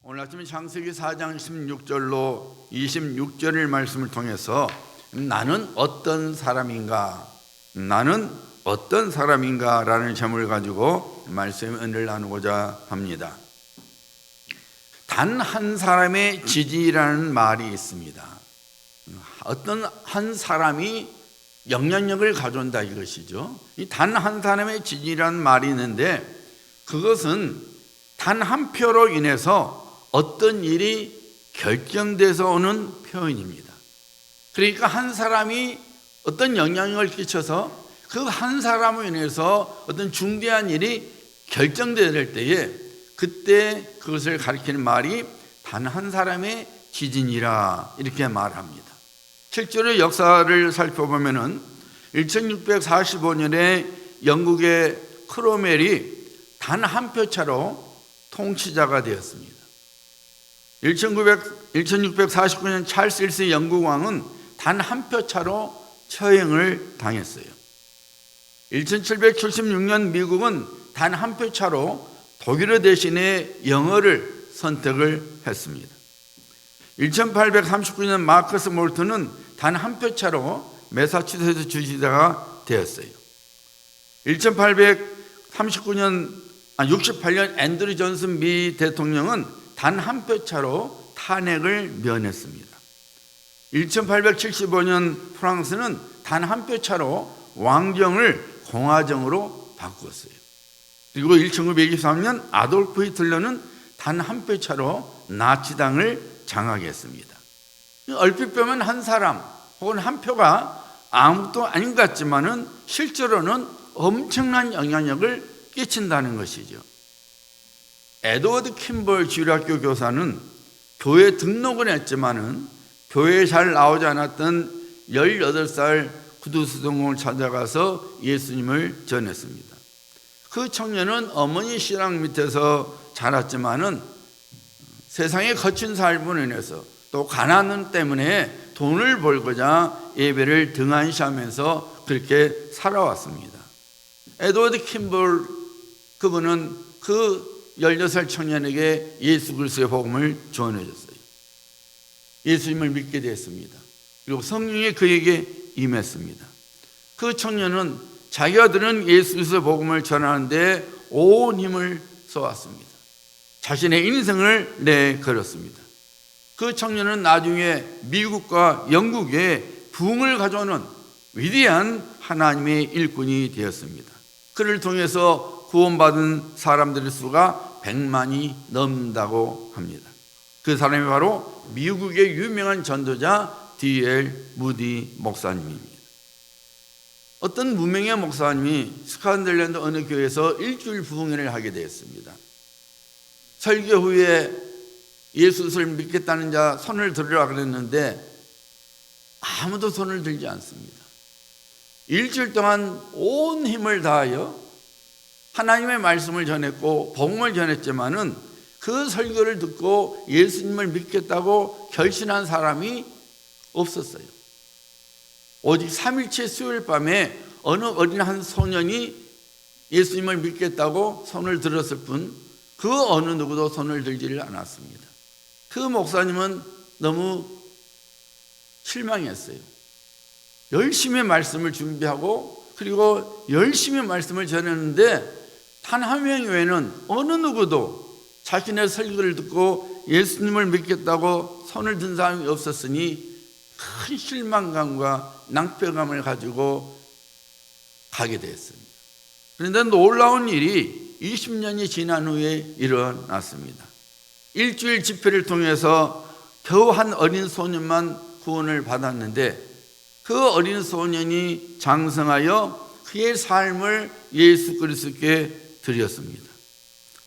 오늘 아침에 창세기 4장 16절로 26절의 말씀을 통해서 나는 어떤 사람인가? 나는 어떤 사람인가? 라는 제목을 가지고 말씀의 은혜를 나누고자 합니다. 단 한 사람의 지지라는 말이 있습니다. 어떤 한 사람이 영향력을 가져온다 이것이죠. 이 단 한 사람의 지지라는 말이 있는데 그것은 단 한 표로 인해서 어떤 일이 결정돼서 오는 표현입니다. 그러니까 한 사람이 어떤 영향력을 끼쳐서 그 한 사람으로 인해서 어떤 중대한 일이 결정되어야 될 때에 그때 그것을 가리키는 말이 단 한 사람의 지진이라 이렇게 말합니다. 실제로 역사를 살펴보면은 1645년에 영국의 크로멜이 단 한 표 차로 통치자가 되었습니다. 1649년 찰스 1세 영국 왕은 단 한 표 차로 처형을 당했어요. 1776년 미국은 단 한 표 차로 독일어 대신에 영어를 선택을 했습니다. 1839년 마커스 몰트는 단 한 표 차로 매사추세츠 주지사가 되었어요. 68년 앤드류 존슨 미 대통령은 단 한 표 차로 탄핵을 면했습니다. 1875년 프랑스는 단 한 표 차로 왕정을 공화정으로 바꾸었어요. 그리고 1923년 아돌프 히틀러는 단 한 표 차로 나치당을 장악했습니다. 얼핏 보면 한 사람 혹은 한 표가 아무것도 아닌 것 같지만은 실제로는 엄청난 영향력을 끼친다는 것이죠. 에드워드 킴벌 주일학교 교사는 교회 등록은 했지만은 교회에 잘 나오지 않았던 18살 구두수동을 찾아가서 예수님을 전했습니다. 그 청년은 어머니 신앙 밑에서 자랐지만은 세상에 거친 삶으로 인해서 또 가난 때문에 돈을 벌고자 예배를 등한시하면서 그렇게 살아왔습니다. 에드워드 킴볼 그분은 그 16살 청년에게 예수 그리스도의 복음을 전해줬어요. 예수님을 믿게 됐습니다. 그리고 성령이 그에게 임했습니다. 그 청년은 자기가 들은 예수 그리스도의 복음을 전하는데 온 힘을 쏘았습니다. 자신의 인생을 내걸었습니다. 그 청년은 나중에 미국과 영국에 부흥을 가져오는 위대한 하나님의 일꾼이 되었습니다. 그를 통해서 구원받은 사람들의 수가 100만이 넘는다고 합니다. 그 사람이 바로 미국의 유명한 전도자 D.L. 무디 목사님입니다. 어떤 무명의 목사님이 스코틀랜드 어느 교회에서 일주일 부흥회를 하게 되었습니다. 설교 후에 예수를 믿겠다는 자 손을 들으라 그랬는데 아무도 손을 들지 않습니다. 일주일 동안 온 힘을 다하여 하나님의 말씀을 전했고 복음을 전했지만은 그 설교를 듣고 예수님을 믿겠다고 결심한 사람이 없었어요. 오직 3일째 수요일 밤에 어느 어린 한 소년이 예수님을 믿겠다고 손을 들었을 뿐 그 어느 누구도 손을 들지를 않았습니다. 그 목사님은 너무 실망했어요. 열심히 말씀을 준비하고 그리고 열심히 말씀을 전했는데 단 한 명 외에는 어느 누구도 자신의 설교를 듣고 예수님을 믿겠다고 손을 든 사람이 없었으니 큰 실망감과 낭패감을 가지고 가게 되었습니다. 그런데 놀라운 일이 20년이 지난 후에 일어났습니다. 일주일 집회를 통해서 겨우 한 어린 소년만 구원을 받았는데 그 어린 소년이 장성하여 그의 삶을 예수 그리스도께 드렸습니다.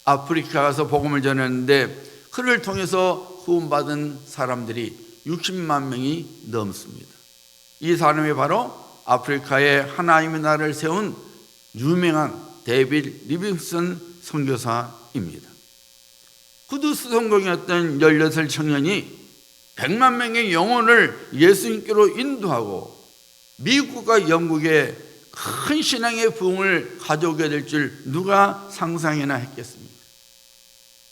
아프리카 가서 복음을 전했는데 그를 통해서 구원받은 사람들이 60만 명이 넘습니다. 이 사람이 바로 아프리카에 하나님의 나라를 세운 유명한 데이빗 리빙스턴 선교사입니다. 구두스 성공이었던 16살 청년이 100만 명의 영혼을 예수님께로 인도하고 미국과 영국에 큰 신앙의 부흥을 가져오게 될 줄 누가 상상이나 했겠습니까?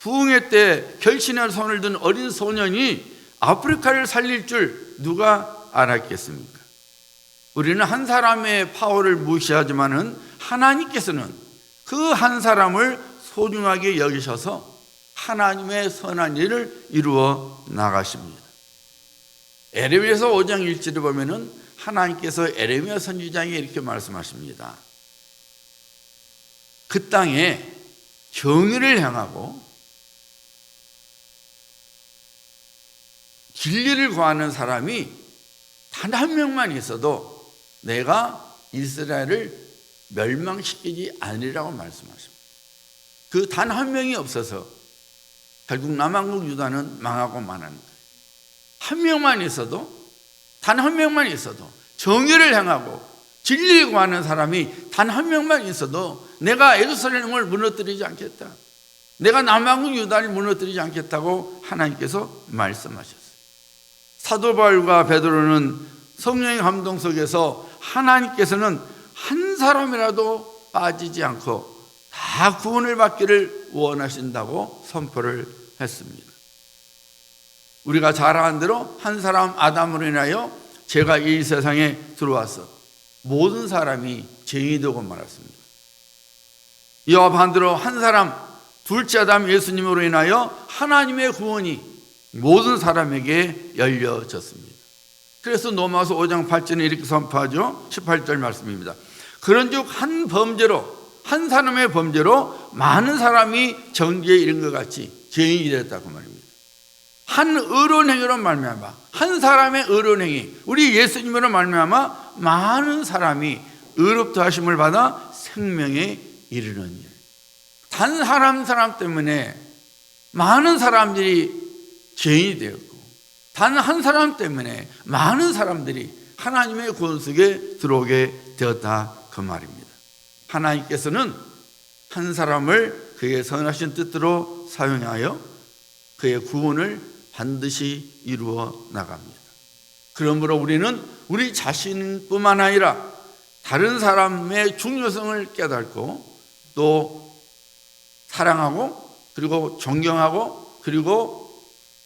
부흥회 때 결신의 손을 든 어린 소년이 아프리카를 살릴 줄 누가 알았겠습니까? 우리는 한 사람의 파워를 무시하지만은 하나님께서는 그 한 사람을 소중하게 여기셔서 하나님의 선한 일을 이루어 나가십니다. 에레미야서 5장 1절에 보면은 하나님께서 에레미야 선지자에게 이렇게 말씀하십니다. 그 땅에 정의를 향하고 진리를 구하는 사람이 단 한 명만 있어도 내가 이스라엘을 멸망시키지 않으리라고 말씀하십니다. 그 단 한 명이 없어서 결국 남한국 유다는 망하고 마는 거예요. 한 명만 있어도, 단 한 명만 있어도, 정의를 향하고 진리를 구하는 사람이 단 한 명만 있어도 내가 예루살렘을 무너뜨리지 않겠다, 내가 남한국 유다를 무너뜨리지 않겠다고 하나님께서 말씀하셨어요. 사도 바울과 베드로는 성령의 감동 속에서 하나님께서는 한 사람이라도 빠지지 않고 다 구원을 받기를 원하신다고 선포를 했습니다. 우리가 잘 아는 대로 한 사람 아담으로 인하여 죄가 이 세상에 들어와서 모든 사람이 죄인이 되고 말았습니다. 이와 반대로 한 사람 둘째 아담 예수님으로 인하여 하나님의 구원이 모든 사람에게 열려졌습니다. 그래서 로마서 5장 8절에 이렇게 선포하죠. 18절 말씀입니다. 그런즉 한 범죄로, 한 사람의 범죄로 많은 사람이 정죄에 이른 것 같이 죄인이 되었다고 말입니다. 한 의로운 행위로 말미암아, 한 사람의 의로운 행위, 우리 예수님으로 말미암아 많은 사람이 의롭다 하심을 받아 생명에 이르는 일. 단 사람 때문에 많은 사람들이 죄인이 되었고, 단 한 사람 때문에 많은 사람들이 하나님의 구원 속에 들어오게 되었다, 그 말입니다. 하나님께서는 한 사람을 그의 선하신 뜻대로 사용하여 그의 구원을 반드시 이루어 나갑니다. 그러므로 우리는 우리 자신뿐만 아니라 다른 사람의 중요성을 깨닫고 또 사랑하고 그리고 존경하고 그리고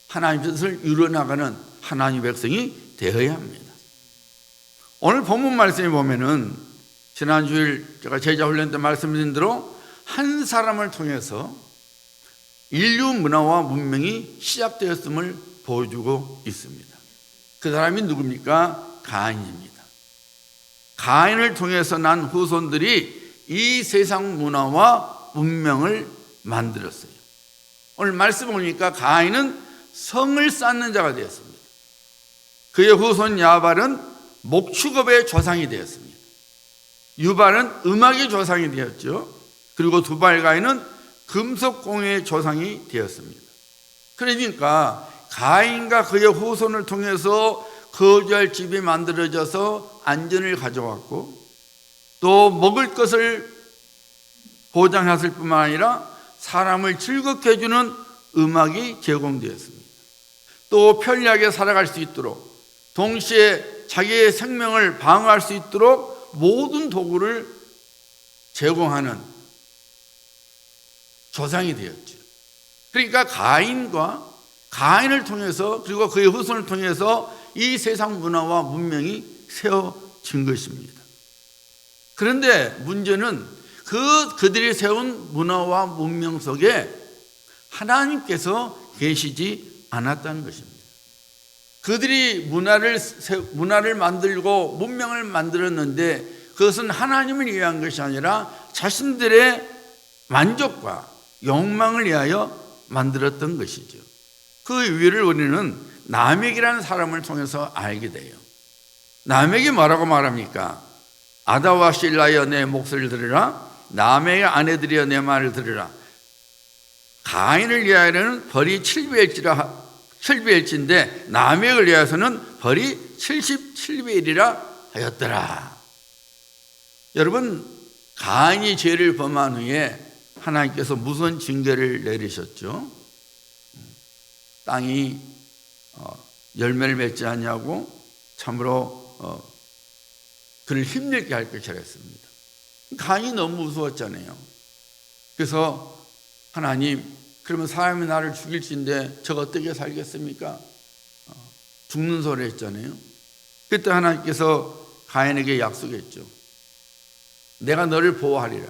하나님 뜻을 이루어나가는 하나님의 백성이 되어야 합니다. 오늘 본문 말씀에 보면은 지난주일 제가 제자훈련 때 말씀드린 대로 한 사람을 통해서 인류 문화와 문명이 시작되었음을 보여주고 있습니다. 그 사람이 누굽니까? 가인입니다. 가인을 통해서 난 후손들이 이 세상 문화와 문명을 만들었어요. 오늘 말씀 보니까 가인은 성을 쌓는 자가 되었습니다. 그의 후손 야발은 목축업의 조상이 되었습니다. 유발은 음악의 조상이 되었죠. 그리고 두발가인은 금속공예의 조상이 되었습니다. 그러니까 가인과 그의 후손을 통해서 거주할 집이 만들어져서 안전을 가져왔고 또 먹을 것을 보장했을 뿐만 아니라 사람을 즐겁게 해주는 음악이 제공되었습니다. 또 편리하게 살아갈 수 있도록 동시에 자기의 생명을 방어할 수 있도록 모든 도구를 제공하는 조상이 되었죠. 그러니까 가인을 통해서 그리고 그의 후손을 통해서 이 세상 문화와 문명이 세워진 것입니다. 그런데 문제는 그들이 세운 문화와 문명 속에 하나님께서 계시지 않았다는 것입니다. 그들이 문화를 만들고 문명을 만들었는데 그것은 하나님을 위한 것이 아니라 자신들의 만족과 욕망을 위하여 만들었던 것이죠. 그 이유를 우리는 라멕이라는 사람을 통해서 알게 돼요. 라멕이 뭐라고 말합니까? 아다와 실라여 내 목소리를 들으라. 라멕의 아내들이여 내 말을 들으라. 가인을 위하여는 벌이 700일인데 라멕을 위하여서는 벌이 77일이라 하였더라. 여러분, 가인이 죄를 범한 후에 하나님께서 무슨 징계를 내리셨죠? 땅이 열매를 맺지 않냐고 참으로 그를 힘들게 할 것이라 했습니다. 가인이 너무 무서웠잖아요. 그래서 하나님 그러면 사람이 나를 죽일진데 저 어떻게 살겠습니까? 죽는 소리 했잖아요. 그때 하나님께서 가인에게 약속했죠. 내가 너를 보호하리라.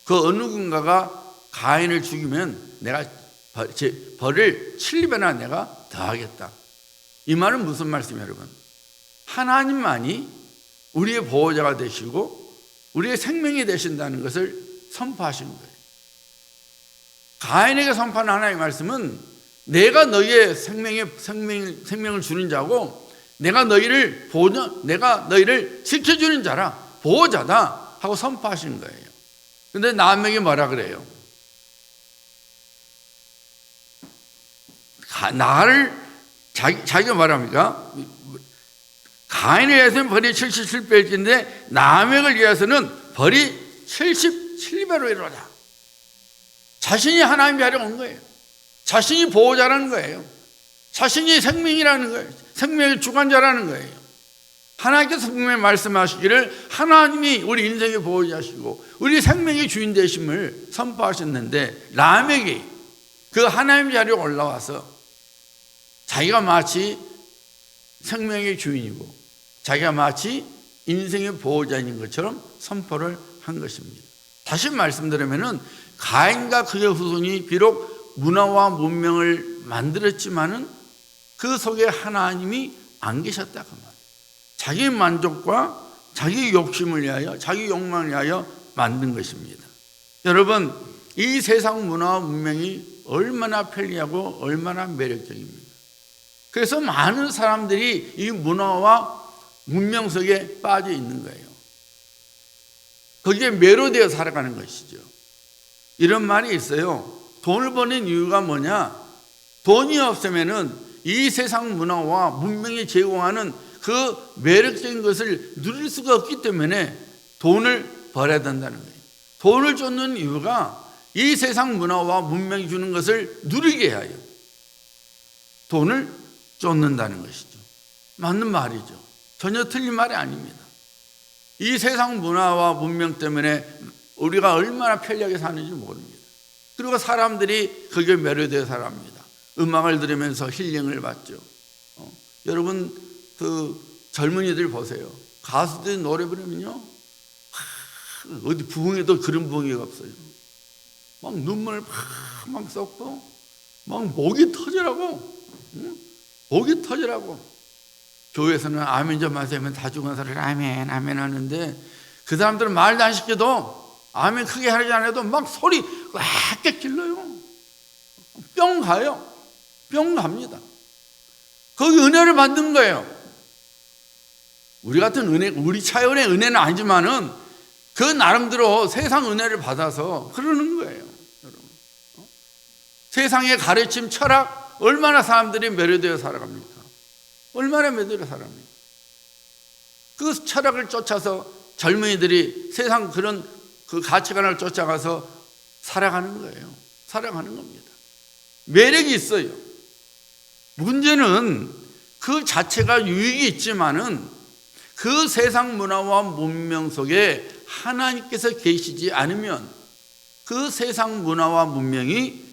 그 어느 군가가 가인을 죽이면 내가 벌을 7배나 내가 더하겠다. 이 말은 무슨 말씀이에요, 여러분? 하나님만이 우리의 보호자가 되시고 우리의 생명이 되신다는 것을 선포하신 거예요. 가인에게 선포하는 하나님의 말씀은 내가 너희의 생명을 주는 자고 내가 너희를 지켜주는 자라, 보호자다 하고 선포하신 거예요. 그런데 남에게 뭐라 그래요? 자기가 말합니까? 가인에 위해서는 벌이 77배일진데 남에게 위해서는 벌이 77배로 이루어다. 자신이 하나님의 자리에 온 거예요. 자신이 보호자라는 거예요. 자신이 생명이라는 거예요. 생명의 주관자라는 거예요. 하나님께서 분명히 말씀하시기를 하나님이 우리 인생의 보호자시고 우리 생명의 주인 되심을 선포하셨는데 람에게 그 하나님의 자리에 올라와서 자기가 마치 생명의 주인이고 자기가 마치 인생의 보호자인 것처럼 선포를 한 것입니다. 다시 말씀드리면은 가인과 그의 후손이 비록 문화와 문명을 만들었지만은 그 속에 하나님이 안 계셨다 그 말. 자기 만족과 자기 욕심을 위하여 자기 욕망을 위하여 만든 것입니다. 여러분, 이 세상 문화와 문명이 얼마나 편리하고 얼마나 매력적입니다. 그래서 많은 사람들이 이 문화와 문명 속에 빠져 있는 거예요. 거기에 매료되어 살아가는 것이죠. 이런 말이 있어요. 돈을 버는 이유가 뭐냐? 돈이 없으면은 이 세상 문화와 문명이 제공하는 그 매력적인 것을 누릴 수가 없기 때문에 돈을 벌어야 된다는 거예요. 돈을 쫓는 이유가 이 세상 문화와 문명이 주는 것을 누리게 하여 돈을 쫓는다는 것이죠. 맞는 말이죠. 전혀 틀린 말이 아닙니다. 이 세상 문화와 문명 때문에 우리가 얼마나 편리하게 사는지 모릅니다. 그리고 사람들이 거기에 매료되어 살아갑니다. 음악을 들으면서 힐링을 받죠. 여러분 그 젊은이들 보세요. 가수들이 노래 부르면요, 어디 부흥에도 그런 부흥회가 없어요. 막 눈물 막 쏟고 막 목이 터지라고, 목이 터지라고. 교회에서는 아멘 좀 하세요 하면 다 죽은 사람을 아멘 아멘 하는데 그 사람들은 말도 안 시켜도 아멘 크게 하지 않아도 막 소리 왁게 길러요. 뿅 가요. 뿅 갑니다. 거기 은혜를 받는 거예요. 우리 같은 은혜, 우리 차원의 은혜는 아니지만은 그 나름대로 세상 은혜를 받아서 그러는 거예요. 여러분, 세상의 가르침, 철학 얼마나 사람들이 매료되어 살아갑니까? 얼마나 매료되어 살아갑니까? 그 철학을 쫓아서 젊은이들이 세상 그런 그 가치관을 쫓아가서 살아가는 거예요. 살아가는 겁니다. 매력이 있어요. 문제는 그 자체가 유익이 있지만은 그 세상 문화와 문명 속에 하나님께서 계시지 않으면 그 세상 문화와 문명이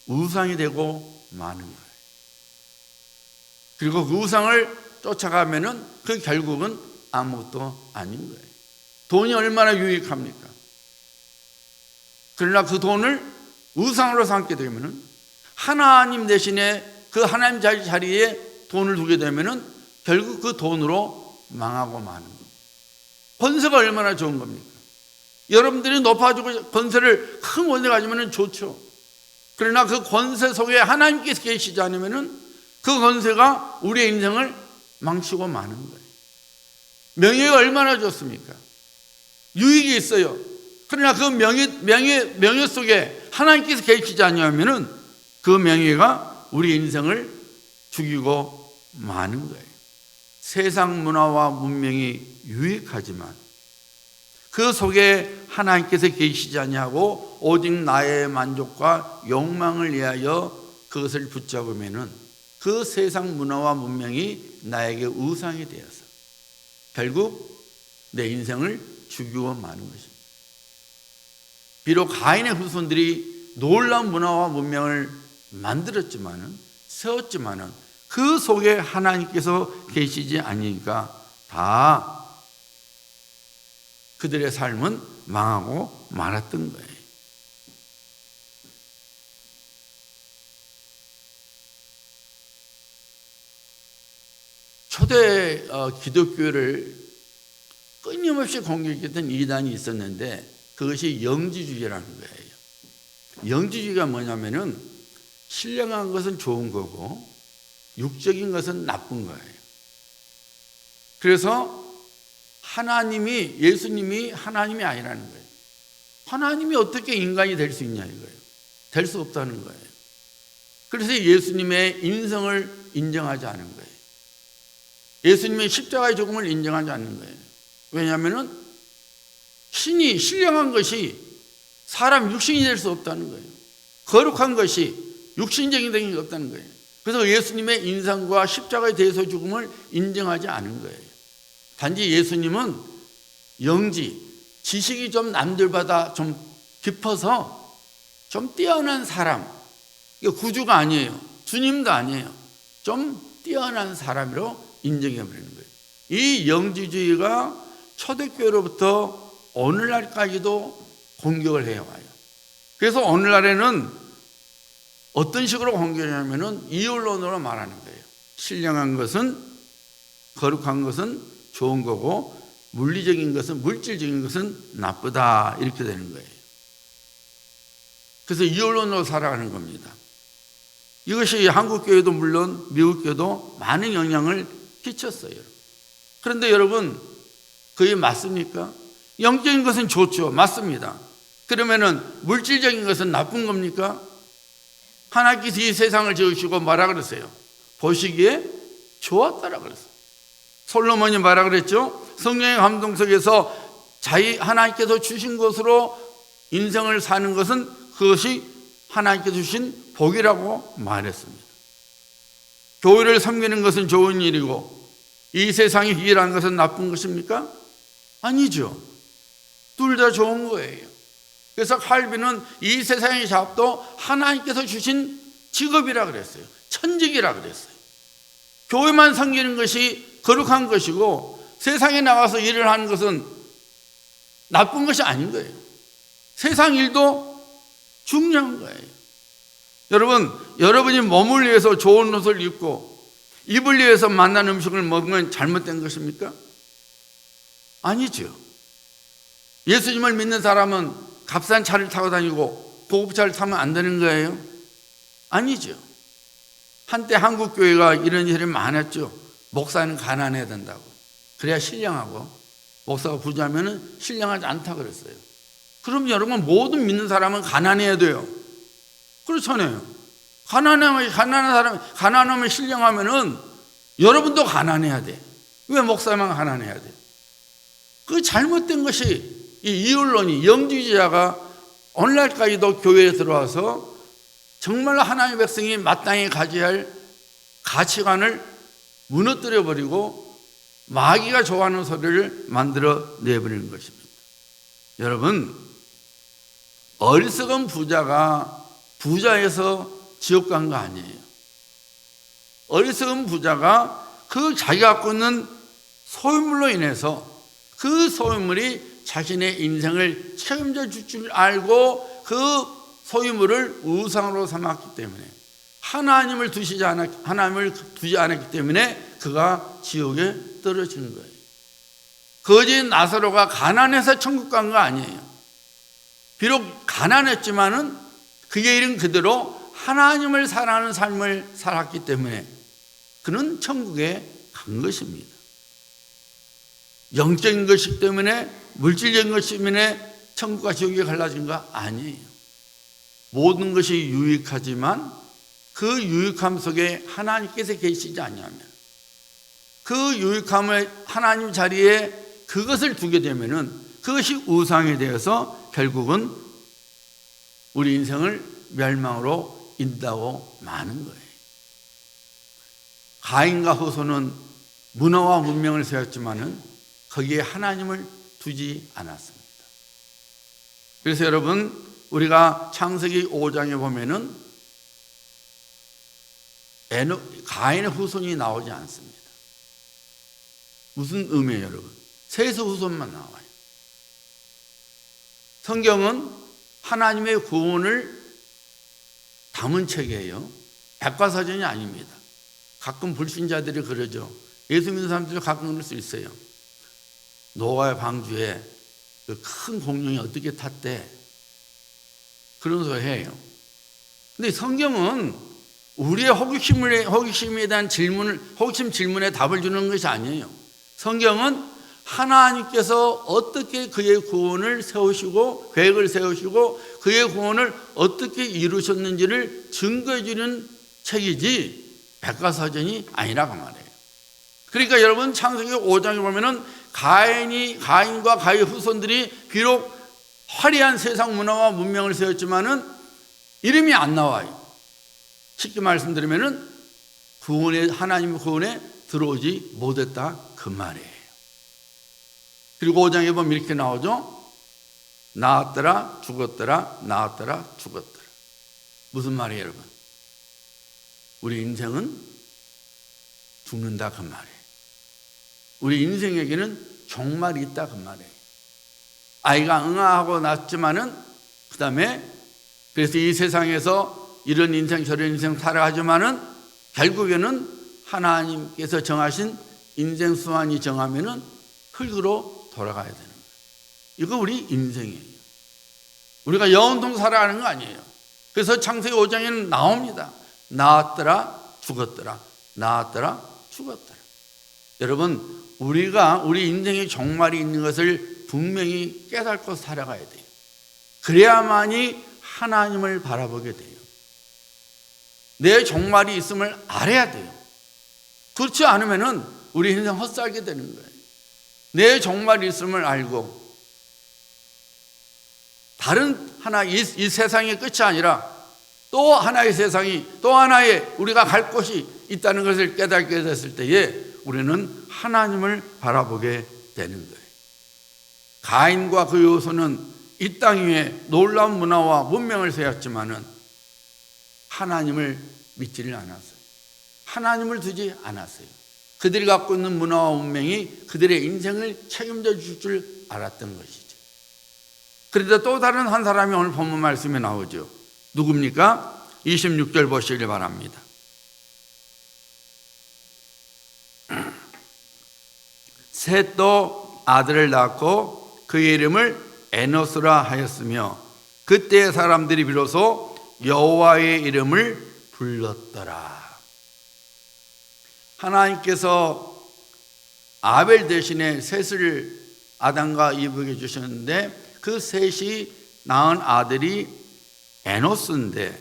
우상이 되고 마는 거예요. 그리고 그 우상을 쫓아가면은 그 결국은 아무것도 아닌 거예요. 돈이 얼마나 유익합니까? 그러나 그 돈을 우상으로 삼게 되면은 하나님 대신에 그 하나님 자리에 돈을 두게 되면은 결국 그 돈으로 망하고 마는 거. 권세가 얼마나 좋은 겁니까? 여러분들이 높아지고 권세를 큰 권세 가지면 좋죠. 그러나 그 권세 속에 하나님께서 계시지 않으면은 그 권세가 우리의 인생을 망치고 마는 거예요. 명예가 얼마나 좋습니까? 유익이 있어요. 그러나 그 명예 속에 하나님께서 계시지 않으면은 그 명예가 우리 인생을 죽이고 마는 거예요. 세상 문화와 문명이 유익하지만 그 속에 하나님께서 계시지 아니하고 오직 나의 만족과 욕망을 위하여 그것을 붙잡으면은 그 세상 문화와 문명이 나에게 우상이 되어서 결국 내 인생을 죽이고 마는 것입니다. 비록 가인의 후손들이 놀라운 문화와 문명을 만들었지만은, 세웠지만은 그 속에 하나님께서 계시지 않으니까 다 그들의 삶은 망하고 말았던 거예요. 초대 기독교를 끊임없이 공격했던 이단이 있었는데 그것이 영지주의라는 거예요. 영지주의가 뭐냐면은 신령한 것은 좋은 거고 육적인 것은 나쁜 거예요. 그래서 예수님이 하나님이 아니라는 거예요. 하나님이 어떻게 인간이 될 수 있냐 이거예요. 될 수 없다는 거예요. 그래서 예수님의 인성을 인정하지 않은 거예요. 예수님의 십자가의 죽음을 인정하지 않는 거예요. 왜냐하면 신이 신령한 것이 사람 육신이 될 수 없다는 거예요. 거룩한 것이 육신적인 게 없다는 거예요. 그래서 예수님의 인상과 십자가에 대해서 죽음을 인정하지 않은 거예요. 단지 예수님은 영지, 지식이 좀 남들보다 좀 깊어서 좀 뛰어난 사람, 구주가 아니에요. 주님도 아니에요. 좀 뛰어난 사람으로 인정해버리는 거예요. 이 영지주의가 초대교회로부터 오늘날까지도 공격을 해와요. 그래서 오늘날에는 어떤 식으로 공격하냐면은 이율론으로 말하는 거예요. 신령한 것은, 거룩한 것은 좋은 거고 물리적인 것은, 물질적인 것은 나쁘다, 이렇게 되는 거예요. 그래서 이율론으로 살아가는 겁니다. 이것이 한국 교회도 물론 미국 교회도 많은 영향을 끼쳤어요. 그런데 여러분, 그게 맞습니까? 영적인 것은 좋죠. 맞습니다. 그러면은 물질적인 것은 나쁜 겁니까? 하나님께서 이 세상을 지으시고 뭐라 그랬어요? 보시기에 좋았다라 그랬어요. 솔로몬이 뭐라 그랬죠? 성령의 감동 속에서 하나님께서 주신 것으로 인생을 사는 것은 그것이 하나님께서 주신 복이라고 말했습니다. 교회를 섬기는 것은 좋은 일이고 이 세상이 일하는 것은 나쁜 것입니까? 아니죠. 둘 다 좋은 거예요. 그래서 칼빈은 이 세상의 잡도 하나님께서 주신 직업이라 그랬어요. 천직이라 그랬어요. 교회만 섬기는 것이 거룩한 것이고 세상에 나가서 일을 하는 것은 나쁜 것이 아닌 거예요. 세상 일도 중요한 거예요. 여러분, 여러분이 몸을 위해서 좋은 옷을 입고 입을 위해서 맛난 음식을 먹으면 잘못된 것입니까? 아니죠. 예수님을 믿는 사람은 값싼 차를 타고 다니고 고급차를 타면 안 되는 거예요? 아니죠. 한때 한국 교회가 이런 일이 많았죠. 목사는 가난해야 된다고. 그래야 신령하고, 목사가 부자면은 신령하지 않다고 그랬어요. 그럼 여러분, 모든 믿는 사람은 가난해야 돼요. 그렇잖아요. 가난하면 신령하면은 여러분도 가난해야 돼. 왜 목사만 가난해야 돼? 그 잘못된 것이 이 이율론이, 영지주의자가 오늘날까지도 교회에 들어와서 정말로 하나님의 백성이 마땅히 가져야 할 가치관을 무너뜨려 버리고 마귀가 좋아하는 소리를 만들어 내버리는 것입니다. 여러분, 어리석은 부자가 부자에서 지옥 간 거 아니에요. 어리석은 부자가 자기가 갖고 있는 소유물로 인해서 그 소유물이 자신의 인생을 책임져 줄 줄 알고 그 소유물을 우상으로 삼았기 때문에 하나님을 두지 않았기 때문에 그가 지옥에 떨어지는 거예요. 거지 나사로가 가난해서 천국 간 거 아니에요. 비록 가난했지만은 그의 이름 그대로 하나님을 사랑하는 삶을 살았기 때문에 그는 천국에 간 것입니다. 영적인 것이기 때문에, 물질적인 것이기 때문에 천국과 지옥이 갈라진 거 아니에요. 모든 것이 유익하지만 그 유익함 속에 하나님께서 계시지 않냐면, 그 유익함을 하나님 자리에 그것을 두게 되면은 그것이 우상이 되어서 결국은 우리 인생을 멸망으로 인도하고 마는 거예요. 가인과 후손은 문화와 문명을 세웠지만은 거기에 하나님을 두지 않았습니다. 그래서 여러분, 우리가 창세기 5장에 보면은 가인의 후손이 나오지 않습니다. 무슨 의미예요, 여러분? 셋의 후손만 나와요. 성경은 하나님의 구원을 담은 책이에요. 백과사전이 아닙니다. 가끔 불신자들이 그러죠. 예수 믿는 사람들이 가끔 그럴 수 있어요. 노아의 방주에 그 큰 공룡이 어떻게 탔대? 그런 소리 해요. 근데 성경은 우리의 호기심에 대한 호기심 질문에 답을 주는 것이 아니에요. 성경은 하나님께서 어떻게 그의 구원을 세우시고 계획을 세우시고 그의 구원을 어떻게 이루셨는지를 증거해 주는 책이지 백과사전이 아니라고 말해요. 그러니까 여러분 창세기 5장에 보면은 가인과 가인의 후손들이 비록 화려한 세상 문화와 문명을 세웠지만은 이름이 안 나와요. 쉽게 말씀드리면은 하나님의 구원에 들어오지 못했다 그 말이에요. 그리고 5장에 보면 이렇게 나오죠. 낳았더라 죽었더라 낳았더라 죽었더라. 무슨 말이에요, 여러분? 우리 인생은 죽는다 그 말이에요. 우리 인생에게는 종말이 있다 그 말이에요. 아이가 응아하고 낳았지만은 그 다음에 그래서 이 세상에서 이런 인생 저런 인생 살아가지만은 결국에는 하나님께서 정하신 인생 수완이 정하면은 흙으로 돌아가야 되는 거예요. 이거 우리 인생이에요. 우리가 영원토록 살아가는 거 아니에요. 그래서 창세기 5장에는 나옵니다. 낳았더라 죽었더라 낳았더라 죽었더라. 여러분 우리가 우리 인생에 종말이 있는 것을 분명히 깨닫고 살아가야 돼요. 그래야만이 하나님을 바라보게 돼요. 내 종말이 있음을 알아야 돼요. 그렇지 않으면은 우리 인생 헛살게 되는 거예요. 내 종말이 있음을 알고 다른 하나 이 세상의 끝이 아니라 또 하나의 세상이 또 하나의 우리가 갈 곳이 있다는 것을 깨닫게 됐을 때에 우리는 하나님을 바라보게 되는 거예요. 가인과 그의 후손은 이 땅 위에 놀라운 문화와 문명을 세웠지만은 하나님을 믿지를 않았어요. 하나님을 두지 않았어요. 그들이 갖고 있는 문화와 문명이 그들의 인생을 책임져 줄 줄 알았던 것이죠. 그런데 또 다른 한 사람이 오늘 본문 말씀에 나오죠. 누굽니까? 26절 보시길 바랍니다. 셋도 아들을 낳고 그의 이름을 에노스라 하였으며 그때의 사람들이 비로소 여호와의 이름을 불렀더라. 하나님께서 아벨 대신에 셋을 아담과 이브에게 주셨는데 그 셋이 낳은 아들이 에노스인데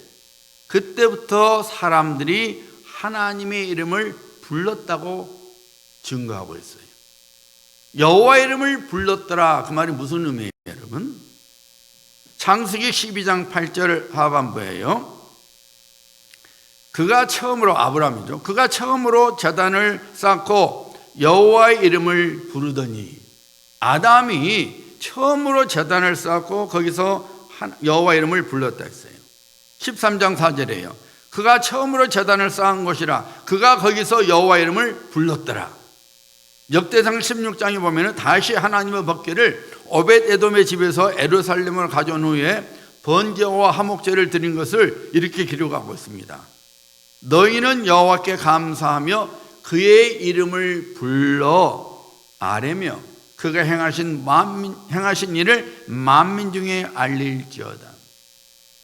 그때부터 사람들이 하나님의 이름을 불렀다고 증거하고 있어요. 여호와의 이름을 불렀더라. 그 말이 무슨 의미예요, 여러분? 창세기 12장 8절 하반부예요. 그가 처음으로 아브라함이죠. 그가 처음으로 제단을 쌓고 여호와의 이름을 부르더니 아담이 처음으로 제단을 쌓고 거기서 여호와의 이름을 불렀다 했어요. 13장 4절이에요. 그가 처음으로 제단을 쌓은 곳이라 그가 거기서 여호와의 이름을 불렀더라. 역대상 16장에 보면 다시 하나님의 법궤를 오벳에돔의 집에서 예루살렘을 가져온 후에 번제와 화목제를 드린 것을 이렇게 기록하고 있습니다. 너희는 여호와께 감사하며 그의 이름을 불러 아뢰며 그가 행하신 일을 만민 중에 알릴지어다.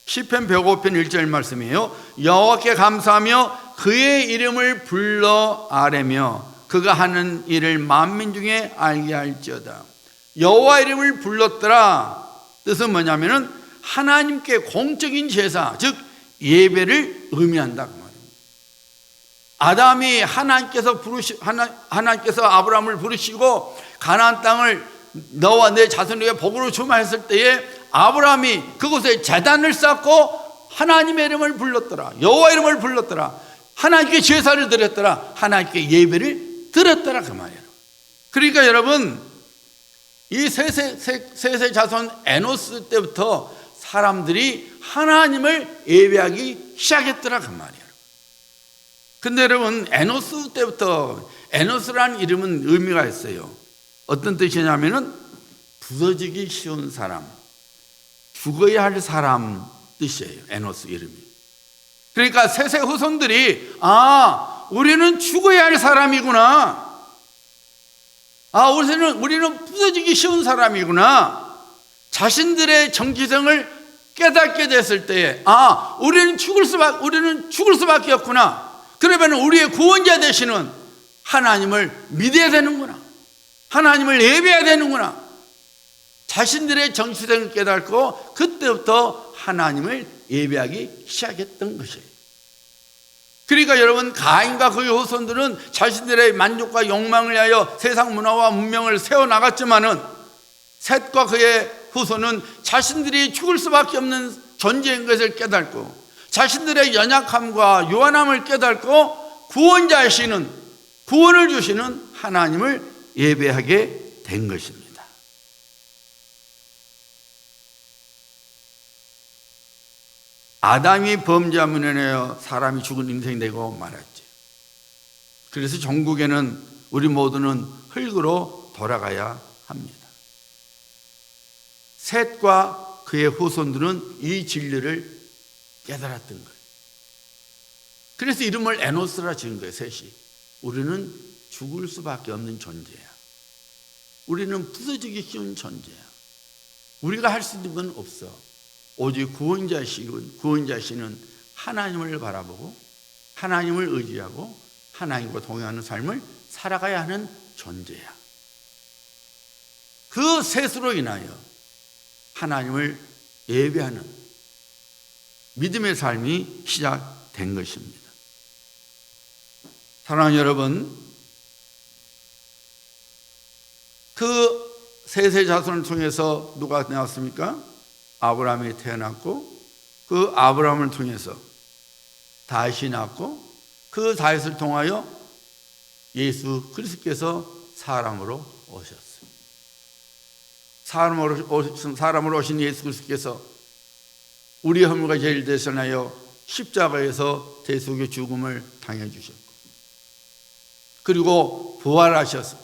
시편 105편 1절 말씀이에요. 여호와께 감사하며 그의 이름을 불러 아뢰며 그가 하는 일을 만민 중에 알게 할지어다. 여호와 이름을 불렀더라. 뜻은 뭐냐면은 하나님께 공적인 제사, 즉 예배를 의미한다 그 말입니다. 아담이 하나님께서 아브라함을 부르시고 가나안 땅을 너와 내 자손에게 복으로 주마 했을 때에 아브라함이 그곳에 제단을 쌓고 하나님의 이름을 불렀더라. 여호와 이름을 불렀더라. 하나님께 제사를 드렸더라. 하나님께 예배를 드렸더라 그 말이에요. 그러니까 여러분 이 셋의 자손 에노스 때부터 사람들이 하나님을 예배하기 시작했더라 그 말이에요. 근데 여러분, 에노스 때부터, 에노스라는 이름은 의미가 있어요. 어떤 뜻이냐면은 부서지기 쉬운 사람, 죽어야 할 사람 뜻이에요, 에노스 이름이. 그러니까 셋의 후손들이 우리는 죽어야 할 사람이구나, 우리는 부서지기 쉬운 사람이구나, 자신들의 정체성을 깨닫게 됐을 때에 우리는 죽을 수밖에 없구나. 그러면 우리의 구원자 되시는 하나님을 믿어야 되는구나, 하나님을 예배해야 되는구나. 자신들의 정체성을 깨닫고 그때부터 하나님을 예배하기 시작했던 것이에요. 그러니까 여러분, 가인과 그의 후손들은 자신들의 만족과 욕망을 위하여 세상 문화와 문명을 세워나갔지만은 셋과 그의 후손은 자신들이 죽을 수밖에 없는 존재인 것을 깨닫고 자신들의 연약함과 요한함을 깨닫고 구원을 주시는 하나님을 예배하게 된 것입니다. 아담이 범죄함으로 인하여 사람이 죽은 인생이 되고 말았지. 그래서 종국에는 우리 모두는 흙으로 돌아가야 합니다. 셋과 그의 후손들은 이 진리를 깨달았던 거예요. 그래서 이름을 에노스라 지은 거예요. 셋이. 우리는 죽을 수밖에 없는 존재야. 우리는 부서지기 쉬운 존재야. 우리가 할 수 있는 건 없어. 오직 구원자시는 하나님을 바라보고 하나님을 의지하고 하나님과 동행하는 삶을 살아가야 하는 존재야. 그 셋으로 인하여 하나님을 예배하는 믿음의 삶이 시작된 것입니다. 사랑하는 여러분, 그 셋의 자손을 통해서 누가 나왔습니까? 아브라함이 태어났고, 그 아브라함을 통해서 다윗이 났고, 그 다윗을 통하여 예수 그리스도께서 사람으로 오셨어요. 사람으로 오신 예수 그리스도께서 우리의 허물과 죄를 대신하여 십자가에서 대속의 죽음을 당해주셨고, 그리고 부활하셔서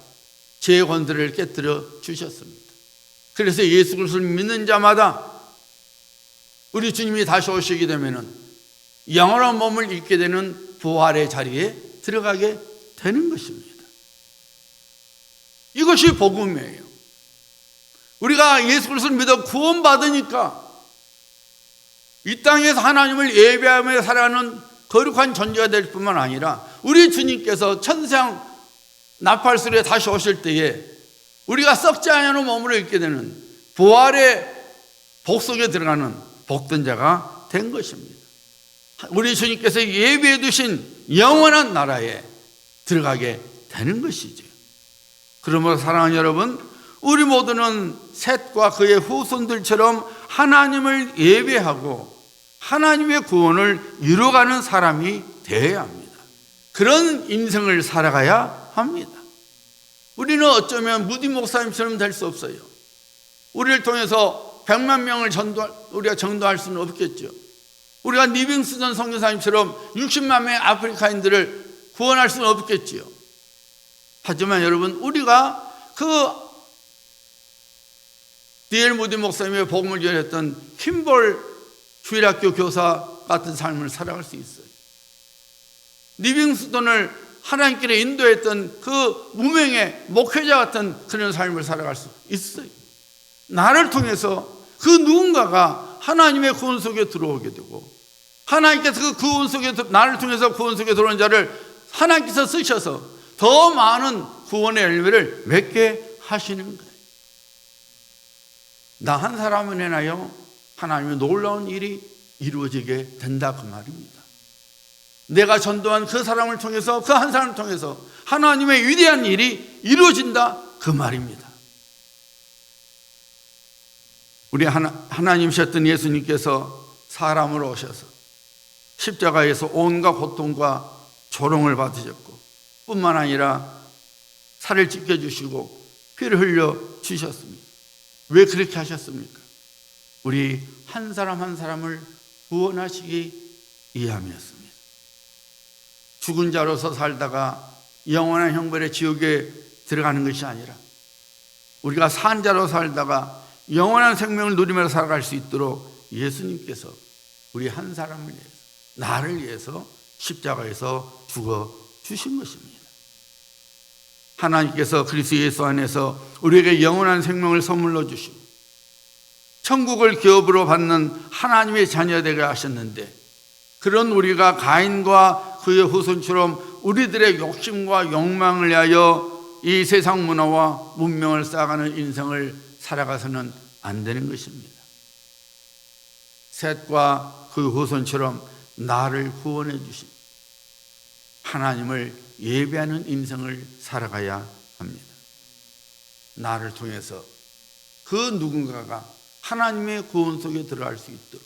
죄의 권세를 깨뜨려 주셨습니다. 그래서 예수 그리스도를 믿는 자마다 우리 주님이 다시 오시게 되면은 영원한 몸을 입게 되는 부활의 자리에 들어가게 되는 것입니다. 이것이 복음이에요. 우리가 예수 그리스도를 믿어 구원받으니까 이 땅에서 하나님을 예배하며 살아가는 거룩한 존재가 될 뿐만 아니라 우리 주님께서 천상 나팔소리에 다시 오실 때에 우리가 썩지 않은 몸으로 있게 되는 부활의 복속에 들어가는 복된 자가 된 것입니다. 우리 주님께서 예비해 두신 영원한 나라에 들어가게 되는 것이죠. 그러므로 사랑하는 여러분, 우리 모두는 셋과 그의 후손들처럼 하나님을 예배하고 하나님의 구원을 이루어가는 사람이 되어야 합니다. 그런 인생을 살아가야 합니다. 우리는 어쩌면 무디 목사님처럼 될 수 없어요. 우리를 통해서 100만 명을 우리가 전도할 수는 없겠죠. 우리가 리빙스턴 선교사님처럼 60만 명의 아프리카인들을 구원할 수는 없겠지요. 하지만 여러분, 우리가 그 D.L. 무디 목사님의 복음을 전했던 킴볼 주일학교 교사 같은 삶을 살아갈 수 있어요. 리빙스턴을 하나님께로 인도했던 그 무명의 목회자 같은 그런 삶을 살아갈 수 있어요. 나를 통해서 그 누군가가 하나님의 구원 속에 들어오게 되고, 하나님께서 그 구원 속에, 나를 통해서 구원 속에 들어온 자를 하나님께서 쓰셔서 더 많은 구원의 열매를 맺게 하시는 거예요. 나 한 사람을 인하여 하나님의 놀라운 일이 이루어지게 된다 그 말입니다. 내가 전도한 그 사람을 통해서, 그 한 사람을 통해서 하나님의 위대한 일이 이루어진다 그 말입니다. 우리 하나님이셨던 예수님께서 사람으로 오셔서 십자가에서 온갖 고통과 조롱을 받으셨고, 뿐만 아니라 살을 찢겨주시고 피를 흘려 주셨습니다. 왜 그렇게 하셨습니까? 우리 한 사람 한 사람을 구원하시기 위함이었습니다. 죽은 자로서 살다가 영원한 형벌의 지옥에 들어가는 것이 아니라 우리가 산 자로 살다가 영원한 생명을 누리며 살아갈 수 있도록 예수님께서 우리 한 사람을 위해서, 나를 위해서 십자가에서 죽어 주신 것입니다. 하나님께서 그리스도 예수 안에서 우리에게 영원한 생명을 선물로 주시고 천국을 기업으로 받는 하나님의 자녀되게 하셨는데, 그런 우리가 가인과 그의 후손처럼 우리들의 욕심과 욕망을 위하여 이 세상 문화와 문명을 쌓아가는 인생을 살아가서는 안 되는 것입니다. 셋과 그 후손처럼 나를 구원해 주신 하나님을 예배하는 인생을 살아가야 합니다. 나를 통해서 그 누군가가 하나님의 구원 속에 들어갈 수 있도록,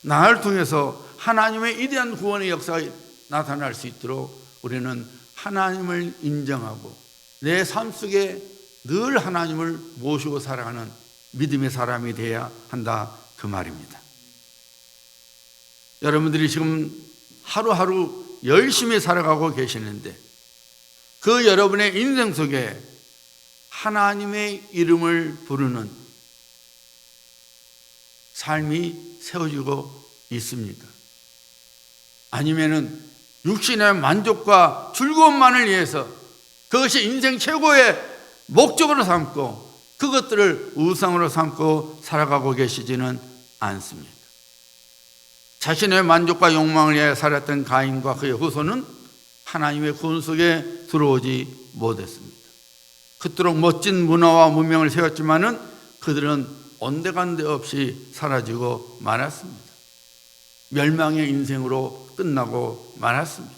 나를 통해서 하나님의 위대한 구원의 역사가 나타날 수 있도록 우리는 하나님을 인정하고 내 삶 속에 늘 하나님을 모시고 살아가는 믿음의 사람이 되어야 한다, 그 말입니다. 여러분들이 지금 하루하루 열심히 살아가고 계시는데 그 여러분의 인생 속에 하나님의 이름을 부르는 삶이 세워지고 있습니까? 아니면은 육신의 만족과 즐거움만을 위해서 그것이 인생 최고의 목적으로 삼고 그것들을 우상으로 삼고 살아가고 계시지는 않습니까? 자신의 만족과 욕망을 위해 살았던 가인과 그의 후손은 하나님의 구원 속에 들어오지 못했습니다. 그토록 멋진 문화와 문명을 세웠지만은 그들은 온데간데 없이 사라지고 말았습니다. 멸망의 인생으로 끝나고 말았습니다.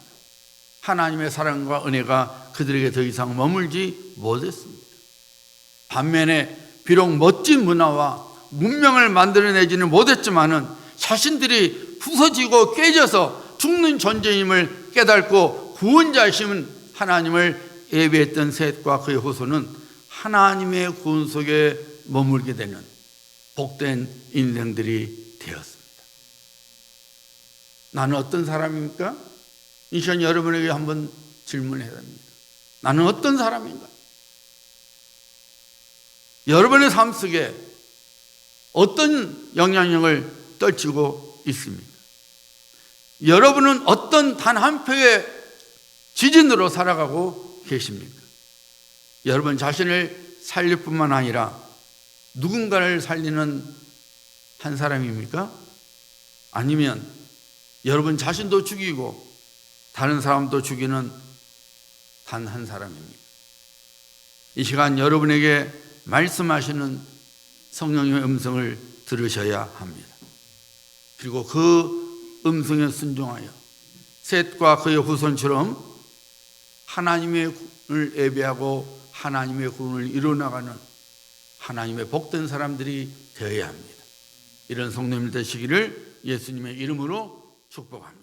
하나님의 사랑과 은혜가 그들에게 더 이상 머물지 못했습니다. 반면에 비록 멋진 문화와 문명을 만들어내지는 못했지만은 자신들이 부서지고 깨져서 죽는 존재임을 깨닫고 구원자이신 하나님을 예배했던 셋과 그의 후손은 하나님의 구원 속에 머물게 되는 복된 인생들이 되었습니다. 나는 어떤 사람입니까? 이 시간 여러분에게 한번 질문해야 합니다. 나는 어떤 사람인가? 여러분의 삶 속에 어떤 영향력을 떨치고 있습니까? 여러분은 어떤 단 한 표의 지진으로 살아가고 계십니까? 여러분 자신을 살릴 뿐만 아니라 누군가를 살리는 한 사람입니까? 아니면 여러분 자신도 죽이고 다른 사람도 죽이는 단 한 사람입니까? 이 시간 여러분에게 말씀하시는 성령의 음성을 들으셔야 합니다. 그리고 그 음성에 순종하여 셋과 그의 후손처럼 하나님의 구원을 예배하고 하나님의 구원을 이루어나가는 하나님의 복된 사람들이 되어야 합니다. 이런 성도님 되시기를 예수님의 이름으로 축복합니다.